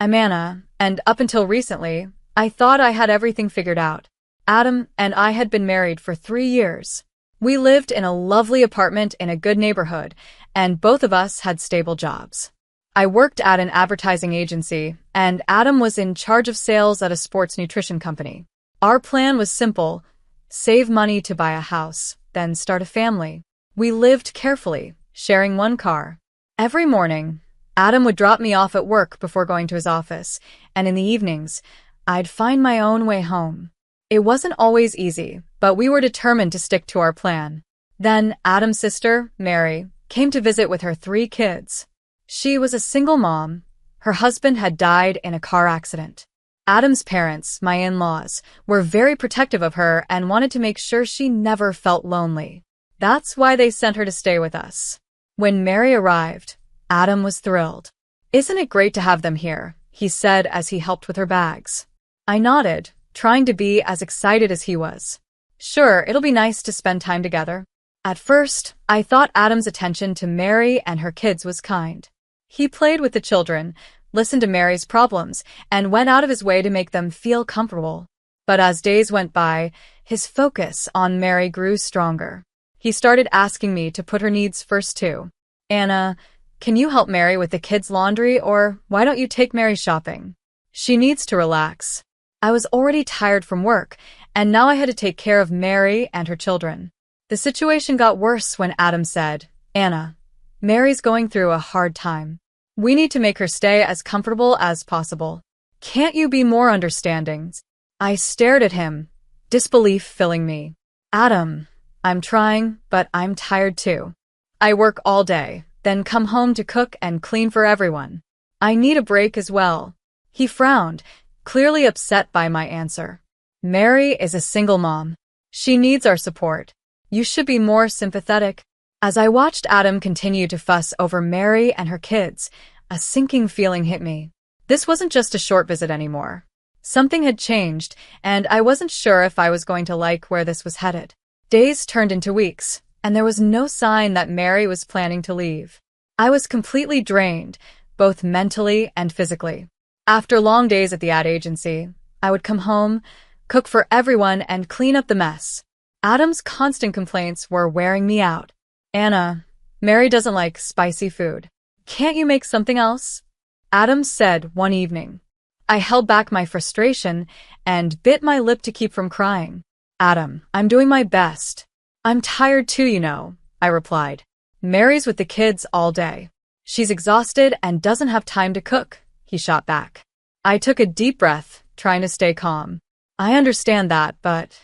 I'm Anna, and up until recently, I thought I had everything figured out. Adam and I had been married for 3 years. We lived in a lovely apartment in a good neighborhood, and both of us had stable jobs. I worked at an advertising agency, and Adam was in charge of sales at a sports nutrition company. Our plan was simple: save money to buy a house, then start a family. We lived carefully, sharing one car. Every morning, Adam would drop me off at work before going to his office, and in the evenings, I'd find my own way home. It wasn't always easy, but we were determined to stick to our plan. Then Adam's sister, Mary, came to visit with her 3 kids. She was a single mom. Her husband had died in a car accident. Adam's parents, my in-laws, were very protective of her and wanted to make sure she never felt lonely. That's why they sent her to stay with us. When Mary arrived, Adam was thrilled. "Isn't it great to have them here?" he said as he helped with her bags. I nodded, trying to be as excited as he was. "Sure, it'll be nice to spend time together." At first, I thought Adam's attention to Mary and her kids was kind. He played with the children, listened to Mary's problems, and went out of his way to make them feel comfortable. But as days went by, his focus on Mary grew stronger. He started asking me to put her needs first too. "Anna, can you help Mary with the kids' laundry, or why don't you take Mary shopping? She needs to relax." I was already tired from work, and now I had to take care of Mary and her children. The situation got worse when Adam said, "Anna, Mary's going through a hard time. We need to make her stay as comfortable as possible. Can't you be more understanding?" I stared at him, disbelief filling me. "Adam, I'm trying, but I'm tired too. I work all day, then come home to cook and clean for everyone. I need a break as well." He frowned, clearly upset by my answer. "Mary is a single mom. She needs our support. You should be more sympathetic." As I watched Adam continue to fuss over Mary and her kids, a sinking feeling hit me. This wasn't just a short visit anymore. Something had changed, and I wasn't sure if I was going to like where this was headed. Days turned into weeks, and there was no sign that Mary was planning to leave. I was completely drained, both mentally and physically. After long days at the ad agency, I would come home, cook for everyone, and clean up the mess. Adam's constant complaints were wearing me out. "Anna, Mary doesn't like spicy food. Can't you make something else?" Adam said one evening. I held back my frustration and bit my lip to keep from crying. "Adam, I'm doing my best. I'm tired too, you know," I replied. "Mary's with the kids all day. She's exhausted and doesn't have time to cook," he shot back. I took a deep breath, trying to stay calm. "I understand that, but—"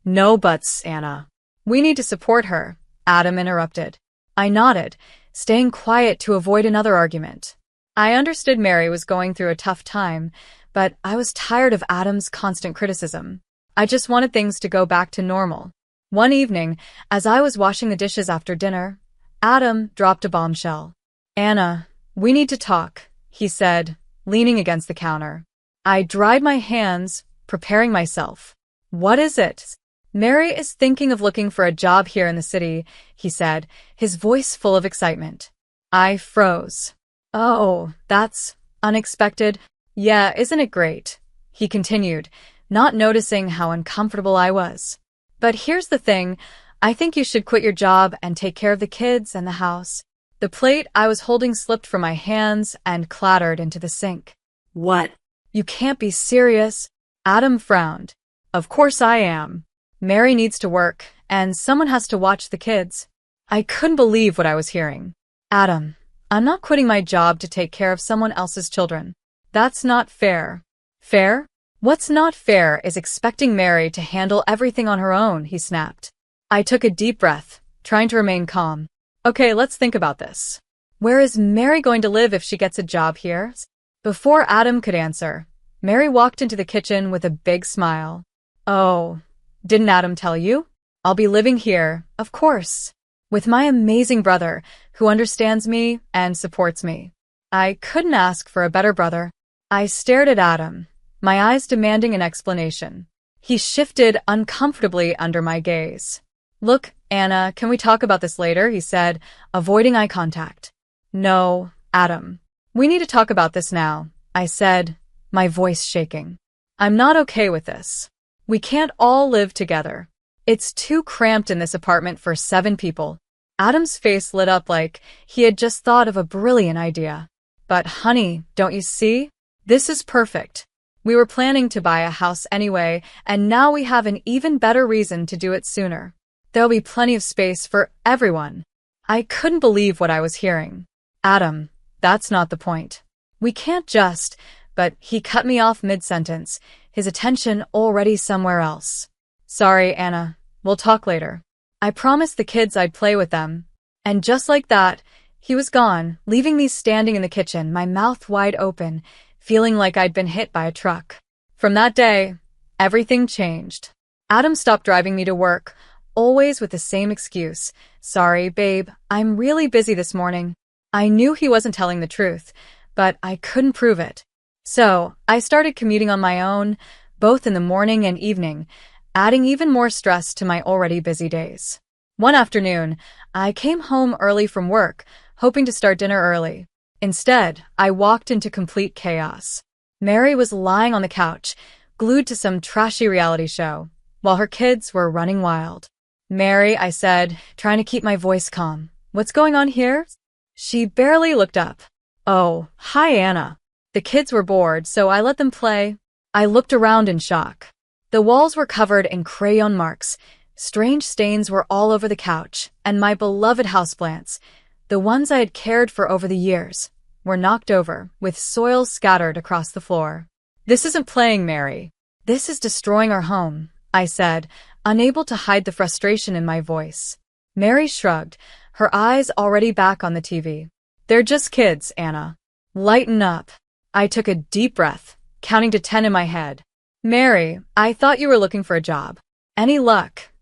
"No buts, Anna. We need to support her," Adam interrupted. I nodded, staying quiet to avoid another argument. I understood Mary was going through a tough time, but I was tired of Adam's constant criticism. I just wanted things to go back to normal. One evening, as I was washing the dishes after dinner, Adam dropped a bombshell. "Anna, we need to talk," he said, leaning against the counter. I dried my hands, preparing myself. "What is it?" "Mary is thinking of looking for a job here in the city," he said, his voice full of excitement. I froze. "Oh, that's unexpected." "Yeah, isn't it great?" he continued, not noticing how uncomfortable I was. "But here's the thing, I think you should quit your job and take care of the kids and the house." The plate I was holding slipped from my hands and clattered into the sink. "What?" "You can't be serious." Adam frowned. "Of course I am. Mary needs to work, and someone has to watch the kids." I couldn't believe what I was hearing. "Adam, I'm not quitting my job to take care of someone else's children. That's not fair." "Fair? What's not fair is expecting Mary to handle everything on her own," he snapped. I took a deep breath, trying to remain calm. "Okay, let's think about this. Where is Mary going to live if she gets a job here?" Before Adam could answer, Mary walked into the kitchen with a big smile. "Oh, didn't Adam tell you? I'll be living here, of course, with my amazing brother, who understands me and supports me. I couldn't ask for a better brother." I stared at Adam, my eyes demanding an explanation. He shifted uncomfortably under my gaze. "Look, Anna, can we talk about this later?" he said, avoiding eye contact. "No, Adam. We need to talk about this now," I said, my voice shaking. I'm not okay with this. We can't all live together. It's too cramped in this apartment for 7 people. Adam's face lit up like he had just thought of a brilliant idea. But honey, don't you see? This is perfect. We were planning to buy a house anyway, and now we have an even better reason to do it sooner. There'll be plenty of space for everyone. I couldn't believe what I was hearing. Adam, that's not the point. We can't just, but he cut me off mid-sentence, his attention already somewhere else. Sorry, Anna. We'll talk later. I promised the kids I'd play with them. And just like that, he was gone, leaving me standing in the kitchen, my mouth wide open, feeling like I'd been hit by a truck. From that day, everything changed. Adam stopped driving me to work, always with the same excuse. Sorry, babe, I'm really busy this morning. I knew he wasn't telling the truth, but I couldn't prove it. So, I started commuting on my own, both in the morning and evening, adding even more stress to my already busy days. One afternoon, I came home early from work, hoping to start dinner early. Instead, I walked into complete chaos. Mary was lying on the couch, glued to some trashy reality show, while her kids were running wild. Mary, I said, trying to keep my voice calm. What's going on here? She barely looked up. Oh, hi, Anna. The kids were bored, so I let them play. I looked around in shock. The walls were covered in crayon marks. Strange stains were all over the couch, and my beloved houseplants, the ones I had cared for over the years, were knocked over, with soil scattered across the floor. This isn't playing, Mary. This is destroying our home, I said, unable to hide the frustration in my voice. Mary shrugged, her eyes already back on the TV. They're just kids, Anna. Lighten up. I took a deep breath, counting to 10 in my head. Mary, I thought you were looking for a job. Any luck?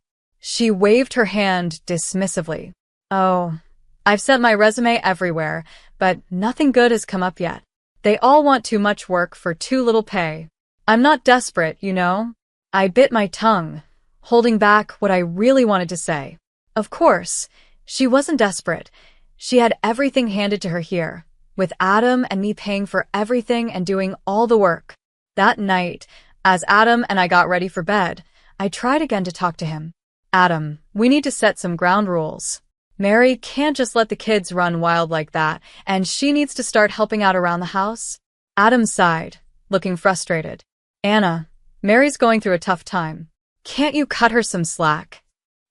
She waved her hand dismissively. Oh, I've sent my resume everywhere, but nothing good has come up yet. They all want too much work for too little pay. I'm not desperate, you know? I bit my tongue, holding back what I really wanted to say. Of course, she wasn't desperate. She had everything handed to her here, with Adam and me paying for everything and doing all the work. That night, as Adam and I got ready for bed, I tried again to talk to him. Adam, we need to set some ground rules. Mary can't just let the kids run wild like that, and she needs to start helping out around the house. Adam sighed, looking frustrated. Anna, Mary's going through a tough time. Can't you cut her some slack?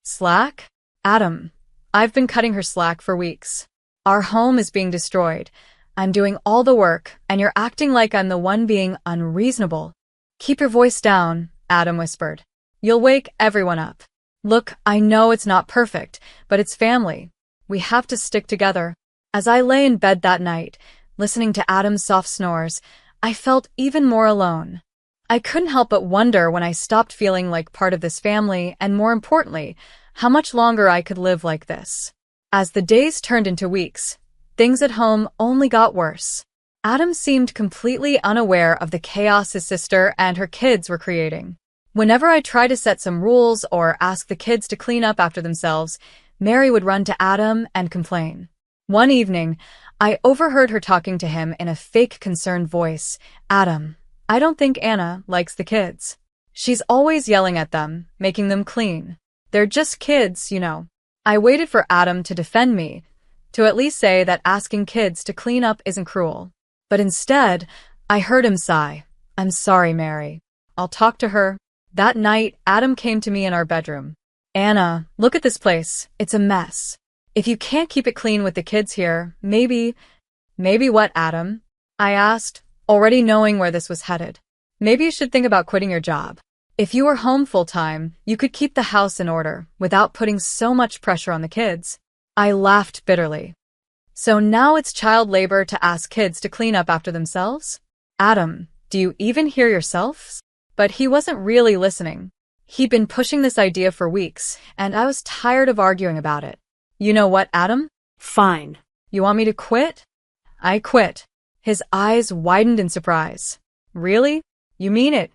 Slack? Adam, I've been cutting her slack for weeks. Our home is being destroyed. I'm doing all the work, and you're acting like I'm the one being unreasonable. Keep your voice down, Adam whispered. You'll wake everyone up. Look, I know it's not perfect, but it's family. We have to stick together. As I lay in bed that night, listening to Adam's soft snores, I felt even more alone. I couldn't help but wonder when I stopped feeling like part of this family, and more importantly, how much longer I could live like this. As the days turned into weeks, things at home only got worse. Adam seemed completely unaware of the chaos his sister and her kids were creating. Whenever I tried to set some rules or ask the kids to clean up after themselves, Mary would run to Adam and complain. One evening, I overheard her talking to him in a fake concerned voice. Adam, I don't think Anna likes the kids. She's always yelling at them, making them clean. They're just kids, you know. I waited for Adam to defend me, to at least say that asking kids to clean up isn't cruel. But instead, I heard him sigh. I'm sorry, Mary. I'll talk to her. That night, Adam came to me in our bedroom. Anna, look at this place. It's a mess. If you can't keep it clean with the kids here, maybe what, Adam? I asked, already knowing where this was headed. Maybe you should think about quitting your job. If you were home full-time, you could keep the house in order without putting so much pressure on the kids. I laughed bitterly. So now it's child labor to ask kids to clean up after themselves? Adam, do you even hear yourself? But he wasn't really listening. He'd been pushing this idea for weeks, and I was tired of arguing about it. You know what, Adam? Fine. You want me to quit? I quit. His eyes widened in surprise. Really? You mean it?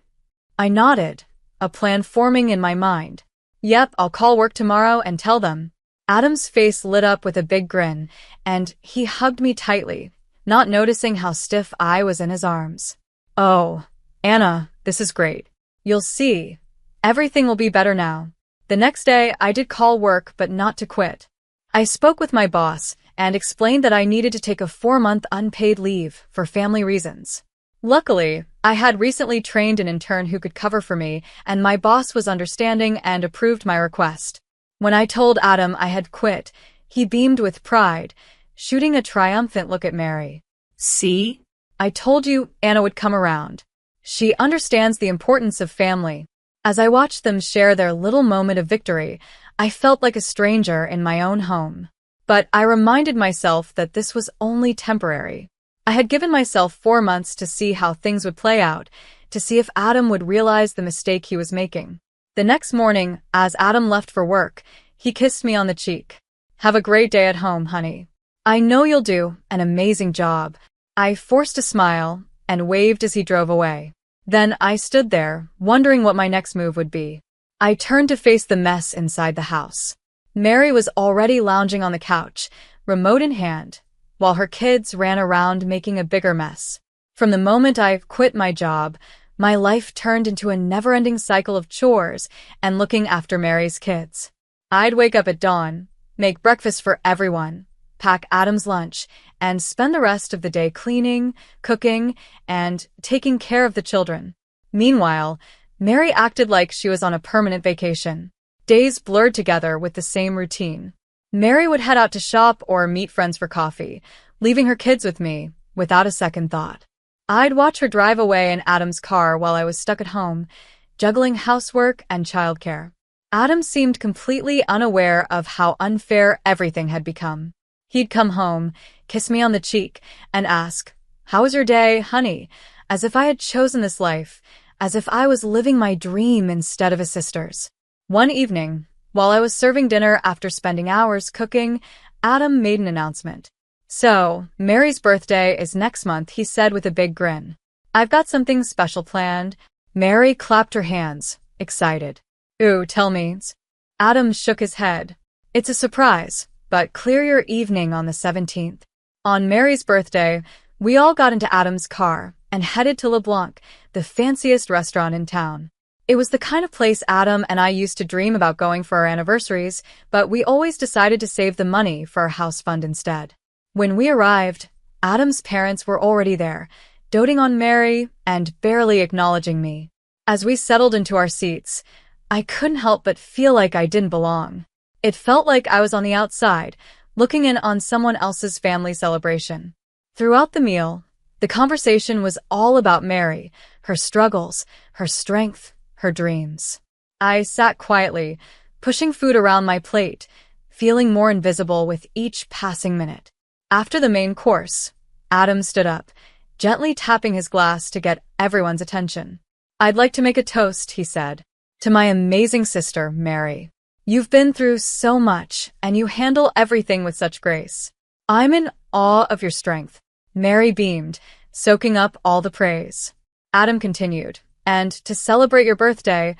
I nodded, a plan forming in my mind. Yep, I'll call work tomorrow and tell them. Adam's face lit up with a big grin, and he hugged me tightly, not noticing how stiff I was in his arms. "Oh, Anna, this is great. You'll see. Everything will be better now." The next day, I did call work, but not to quit. I spoke with my boss and explained that I needed to take a 4-month unpaid leave for family reasons. Luckily, I had recently trained an intern who could cover for me, and my boss was understanding and approved my request. When I told Adam I had quit, he beamed with pride, shooting a triumphant look at Mary. "See? I told you Anna would come around. She understands the importance of family." As I watched them share their little moment of victory, I felt like a stranger in my own home. But I reminded myself that this was only temporary. I had given myself 4 months to see how things would play out, to see if Adam would realize the mistake he was making. The next morning, as Adam left for work, he kissed me on the cheek. "Have a great day at home, honey. I know you'll do an amazing job." I forced a smile and waved as he drove away. Then I stood there, wondering what my next move would be. I turned to face the mess inside the house. Mary was already lounging on the couch, remote in hand, while her kids ran around making a bigger mess. From the moment I quit my job, my life turned into a never-ending cycle of chores and looking after Mary's kids. I'd wake up at dawn, make breakfast for everyone, pack Adam's lunch, and spend the rest of the day cleaning, cooking, and taking care of the children. Meanwhile, Mary acted like she was on a permanent vacation. Days blurred together with the same routine. Mary would head out to shop or meet friends for coffee, leaving her kids with me without a second thought. I'd watch her drive away in Adam's car while I was stuck at home, juggling housework and childcare. Adam seemed completely unaware of how unfair everything had become. He'd come home, kiss me on the cheek, and ask, "How was your day, honey?" As if I had chosen this life, as if I was living my dream instead of his sister's. One evening, while I was serving dinner after spending hours cooking, Adam made an announcement. "So, Mary's birthday is next month," he said with a big grin. "I've got something special planned." Mary clapped her hands, excited. "Ooh, tell me." Adam shook his head. "It's a surprise, but clear your evening on the 17th. On Mary's birthday, we all got into Adam's car and headed to LeBlanc, the fanciest restaurant in town. It was the kind of place Adam and I used to dream about going for our anniversaries, but we always decided to save the money for our house fund instead. When we arrived, Adam's parents were already there, doting on Mary and barely acknowledging me. As we settled into our seats, I couldn't help but feel like I didn't belong. It felt like I was on the outside, looking in on someone else's family celebration. Throughout the meal, the conversation was all about Mary, her struggles, her strength, her dreams. I sat quietly, pushing food around my plate, feeling more invisible with each passing minute. After the main course, Adam stood up, gently tapping his glass to get everyone's attention. "I'd like to make a toast," he said, "to my amazing sister, Mary. You've been through so much, and you handle everything with such grace. I'm in awe of your strength." Mary beamed, soaking up all the praise. Adam continued, "And to celebrate your birthday,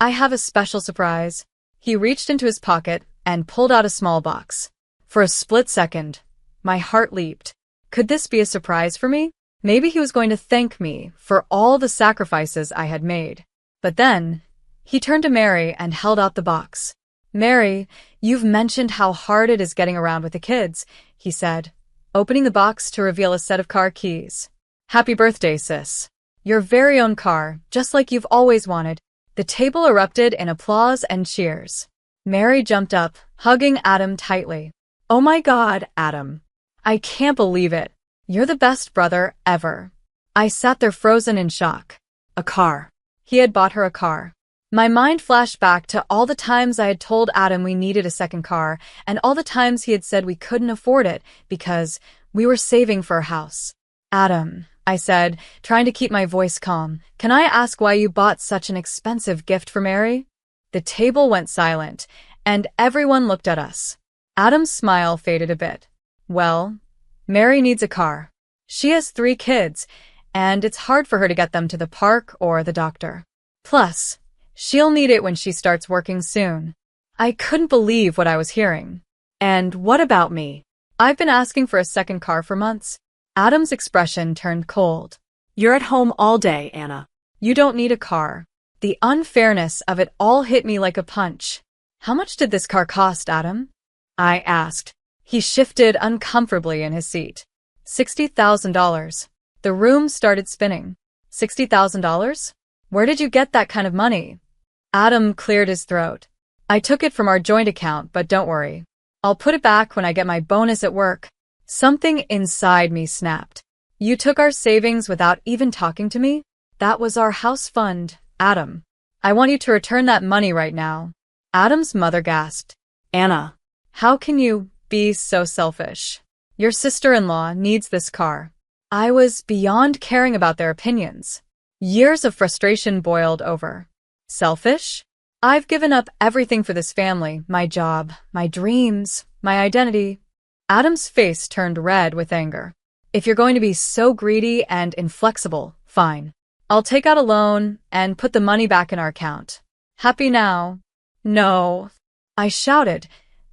I have a special surprise." He reached into his pocket and pulled out a small box. For a split second, my heart leaped. Could this be a surprise for me? Maybe he was going to thank me for all the sacrifices I had made. But then, he turned to Mary and held out the box. "Mary, you've mentioned how hard it is getting around with the kids," he said, opening the box to reveal a set of car keys. "Happy birthday, sis. Your very own car, just like you've always wanted." The table erupted in applause and cheers. Mary jumped up, hugging Adam tightly. "Oh my God, Adam. I can't believe it. You're the best brother ever." I sat there frozen in shock. A car. He had bought her a car. My mind flashed back to all the times I had told Adam we needed a second car, and all the times he had said we couldn't afford it because we were saving for a house. "Adam," I said, trying to keep my voice calm, "can I ask why you bought such an expensive gift for Mary?" The table went silent, and everyone looked at us. Adam's smile faded a bit. "Well, Mary needs a car. She has 3 kids, and it's hard for her to get them to the park or the doctor. Plus, she'll need it when she starts working soon." I couldn't believe what I was hearing. "And what about me? I've been asking for a second car for months." Adam's expression turned cold. You're at home all day, Anna. You don't need a car. The unfairness of it all hit me like a punch. How much did this car cost, Adam? I asked. He shifted uncomfortably in his seat. $60,000. The room started spinning. $60,000? Where did you get that kind of money? Adam cleared his throat. I took it from our joint account, but don't worry. I'll put it back when I get my bonus at work. Something inside me snapped. You took our savings without even talking to me? That was our house fund, Adam. I want you to return that money right now. Adam's mother gasped. Anna. How can you be so selfish? Your sister-in-law needs this car. I was beyond caring about their opinions. Years of frustration boiled over. Selfish? I've given up everything for this family, my job, my dreams, my identity. Adam's face turned red with anger. If you're going to be so greedy and inflexible, fine. I'll take out a loan and put the money back in our account. Happy now? No. I shouted,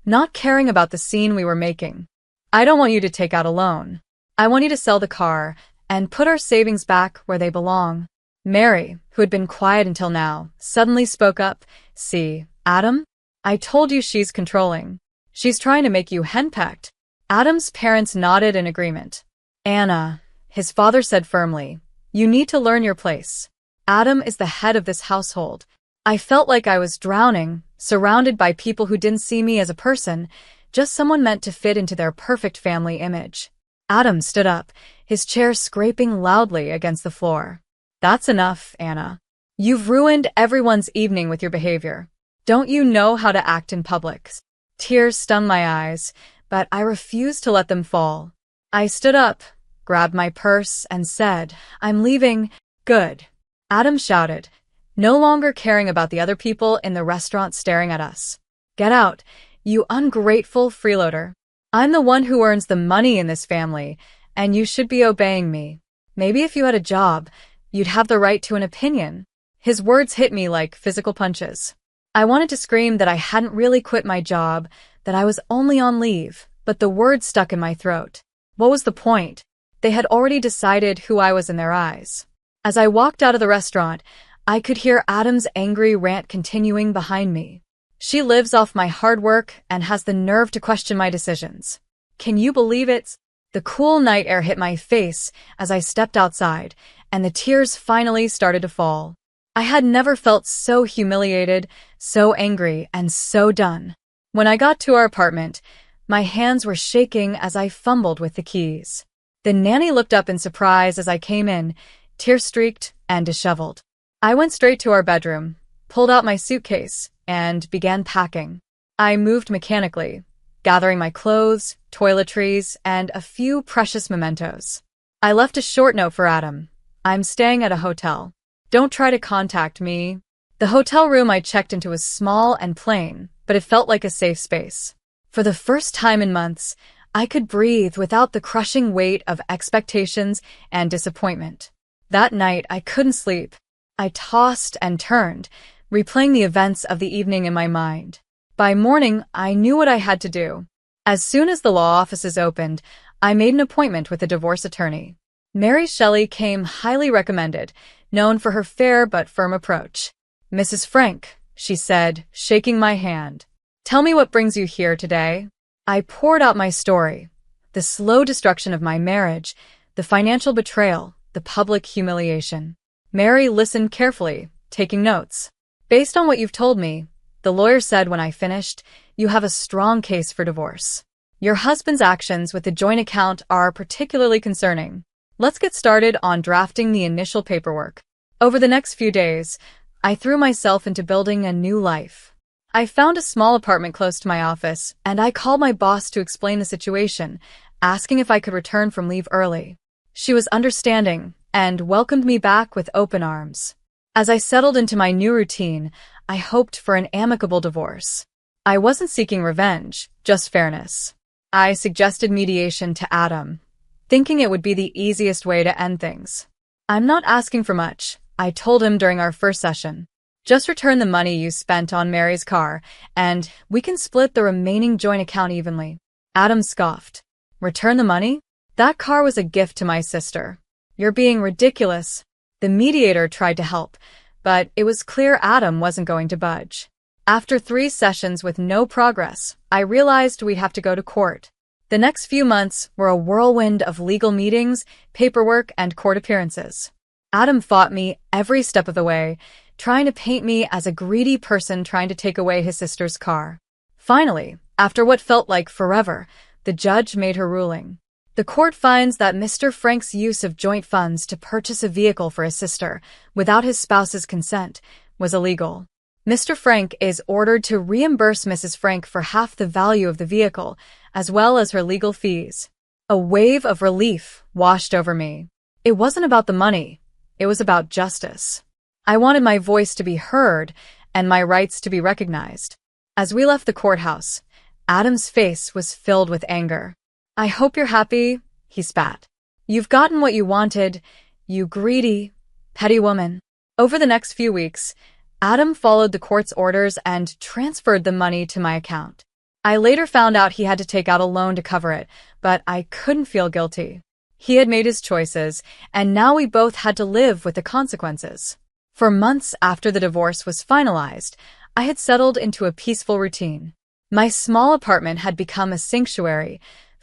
not caring about the scene we were making. I don't want you to take out a loan. I want you to sell the car and put our savings back where they belong. Mary, who had been quiet until now, suddenly spoke up. See, Adam? I told you she's controlling. She's trying to make you henpecked. Adam's parents nodded in agreement. Anna, his father said firmly, you need to learn your place. Adam is the head of this household. I felt like I was drowning, surrounded by people who didn't see me as a person, just someone meant to fit into their perfect family image. Adam stood up, his chair scraping loudly against the floor. That's enough, Anna. You've ruined everyone's evening with your behavior. Don't you know how to act in public? Tears stung my eyes, but I refused to let them fall. I stood up, grabbed my purse, and said, I'm leaving. Good. Adam shouted, no longer caring about the other people in the restaurant staring at us. Get out, you ungrateful freeloader. I'm the one who earns the money in this family, and you should be obeying me. Maybe if you had a job, you'd have the right to an opinion. His words hit me like physical punches. I wanted to scream that I hadn't really quit my job, that I was only on leave, but the words stuck in my throat. What was the point? They had already decided who I was in their eyes. As I walked out of the restaurant, I could hear Adam's angry rant continuing behind me. She lives off my hard work and has the nerve to question my decisions. Can you believe it? The cool night air hit my face as I stepped outside, and the tears finally started to fall. I had never felt so humiliated, so angry, and so done. When I got to our apartment, my hands were shaking as I fumbled with the keys. The nanny looked up in surprise as I came in, tear-streaked and disheveled. I went straight to our bedroom, pulled out my suitcase, and began packing. I moved mechanically, gathering my clothes, toiletries, and a few precious mementos. I left a short note for Adam. I'm staying at a hotel. Don't try to contact me. The hotel room I checked into was small and plain, but it felt like a safe space. For the first time in months, I could breathe without the crushing weight of expectations and disappointment. That night, I couldn't sleep. I tossed and turned, replaying the events of the evening in my mind. By morning, I knew what I had to do. As soon as the law offices opened, I made an appointment with a divorce attorney. Mary Shelley came highly recommended, known for her fair but firm approach. Mrs. Frank, she said, shaking my hand. Tell me what brings you here today. I poured out my story. The slow destruction of my marriage, the financial betrayal, the public humiliation. Mary listened carefully, taking notes. Based on what you've told me, the lawyer said when I finished, you have a strong case for divorce. Your husband's actions with the joint account are particularly concerning. Let's get started on drafting the initial paperwork. Over the next few days, I threw myself into building a new life. I found a small apartment close to my office, and I called my boss to explain the situation, asking if I could return from leave early. She was understanding and welcomed me back with open arms. As I settled into my new routine, I hoped for an amicable divorce. I wasn't seeking revenge, just fairness. I suggested mediation to Adam, thinking it would be the easiest way to end things. I'm not asking for much, I told him during our first session. Just return the money you spent on Mary's car, and we can split the remaining joint account evenly. Adam scoffed. Return the money? That car was a gift to my sister. You're being ridiculous. The mediator tried to help, but it was clear Adam wasn't going to budge. After 3 sessions with no progress, I realized we'd have to go to court. The next few months were a whirlwind of legal meetings, paperwork, and court appearances. Adam fought me every step of the way, trying to paint me as a greedy person trying to take away his sister's car. Finally, after what felt like forever, the judge made her ruling. The court finds that Mr. Frank's use of joint funds to purchase a vehicle for his sister, without his spouse's consent, was illegal. Mr. Frank is ordered to reimburse Mrs. Frank for half the value of the vehicle, as well as her legal fees. A wave of relief washed over me. It wasn't about the money. It was about justice. I wanted my voice to be heard and my rights to be recognized. As we left the courthouse, Adam's face was filled with anger. "I hope you're happy," he spat. "You've gotten what you wanted, you greedy, petty woman." Over the next few weeks, Adam followed the court's orders and transferred the money to my account. I later found out he had to take out a loan to cover it, but I couldn't feel guilty. He had made his choices, and now we both had to live with the consequences. For months after the divorce was finalized, I had settled into a peaceful routine. My small apartment had become a sanctuary,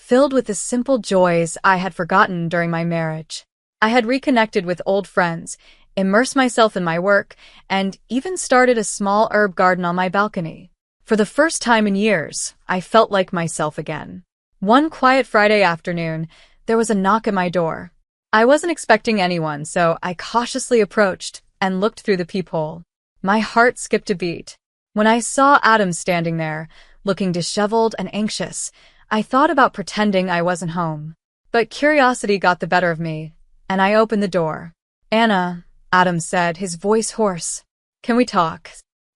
filled with the simple joys I had forgotten during my marriage. I had reconnected with old friends, immersed myself in my work, and even started a small herb garden on my balcony. For the first time in years, I felt like myself again. One quiet Friday afternoon, there was a knock at my door. I wasn't expecting anyone, so I cautiously approached and looked through the peephole. My heart skipped a beat. When I saw Adam standing there, looking disheveled and anxious, I thought about pretending I wasn't home. But curiosity got the better of me, and I opened the door. "Anna," Adam said, his voice hoarse. "Can we talk?"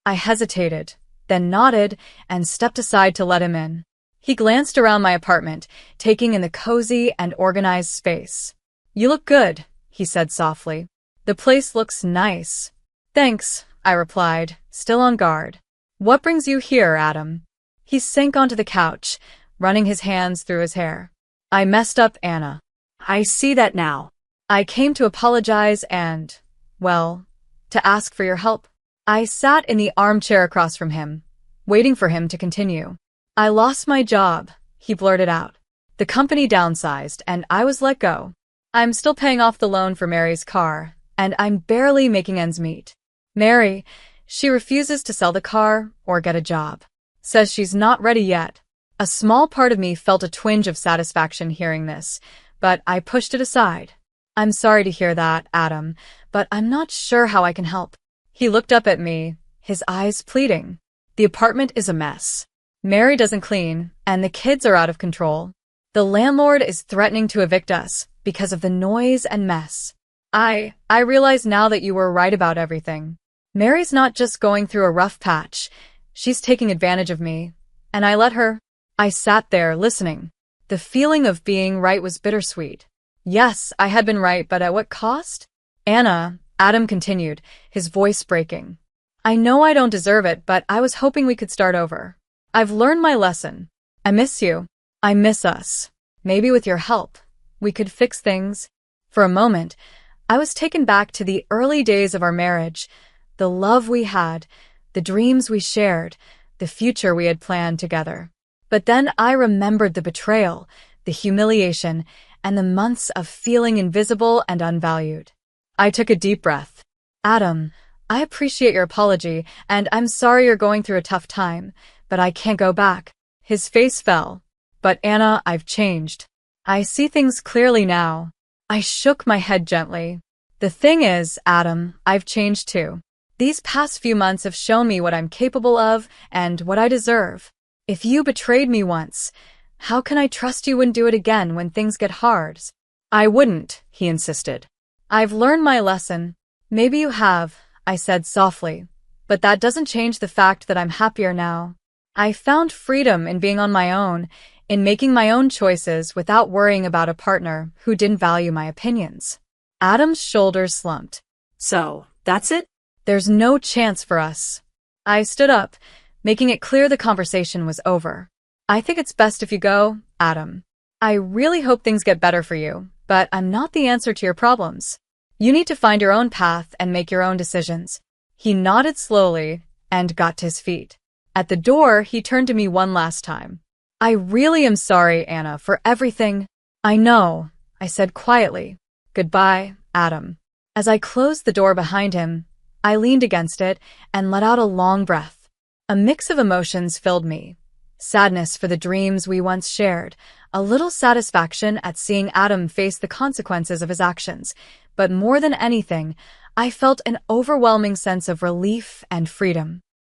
I hesitated, then nodded and stepped aside to let him in. He glanced around my apartment, taking in the cozy and organized space. "You look good," he said softly. "The place looks nice." "Thanks," I replied, still on guard. "What brings you here, Adam?" He sank onto the couch, running his hands through his hair. "I messed up, Anna." I see that now. "I came to apologize and, well, to ask for your help." I sat in the armchair across from him, waiting for him to continue. "I lost my job," he blurted out. "The company downsized, and I was let go. I'm still paying off the loan for Mary's car, and I'm barely making ends meet. Mary, she refuses to sell the car or get a job. Says she's not ready yet." A small part of me felt a twinge of satisfaction hearing this, but I pushed it aside. "I'm sorry to hear that, Adam, but I'm not sure how I can help." He looked up at me, his eyes pleading. "The apartment is a mess. Mary doesn't clean, and the kids are out of control. The landlord is threatening to evict us because of the noise and mess. I realize now that you were right about everything. Mary's not just going through a rough patch. She's taking advantage of me, and I let her." I sat there, listening. The feeling of being right was bittersweet. Yes, I had been right, but at what cost? "Anna," Adam continued, his voice breaking. "I know I don't deserve it, but I was hoping we could start over. I've learned my lesson. I miss you. I miss us. Maybe with your help, we could fix things." For a moment, I was taken back to the early days of our marriage, the love we had, the dreams we shared, the future we had planned together. But then I remembered the betrayal, the humiliation, and the months of feeling invisible and unvalued. I took a deep breath. "Adam, I appreciate your apology, and I'm sorry you're going through a tough time, but I can't go back." His face fell. "But Anna, I've changed. I see things clearly now." I shook my head gently. "The thing is, Adam, I've changed too. These past few months have shown me what I'm capable of and what I deserve. If you betrayed me once, how can I trust you wouldn't do it again when things get hard?" "I wouldn't," he insisted. "I've learned my lesson." "Maybe you have," I said softly, "but that doesn't change the fact that I'm happier now. I found freedom in being on my own, in making my own choices without worrying about a partner who didn't value my opinions." Adam's shoulders slumped. So, that's it? "There's no chance for us." I stood up, making it clear the conversation was over. "I think it's best if you go, Adam." I really hope things get better for you, but I'm not the answer to your problems. You need to find your own path and make your own decisions. He nodded slowly and got to his feet. At the door, he turned to me one last time. I really am sorry, Anna, for everything. I know, I said quietly. Goodbye, Adam. As I closed the door behind him, I leaned against it and let out a long breath. A mix of emotions filled me. Sadness for the dreams we once shared, a little satisfaction at seeing Adam face the consequences of his actions, but more than anything, I felt an overwhelming sense of relief and freedom.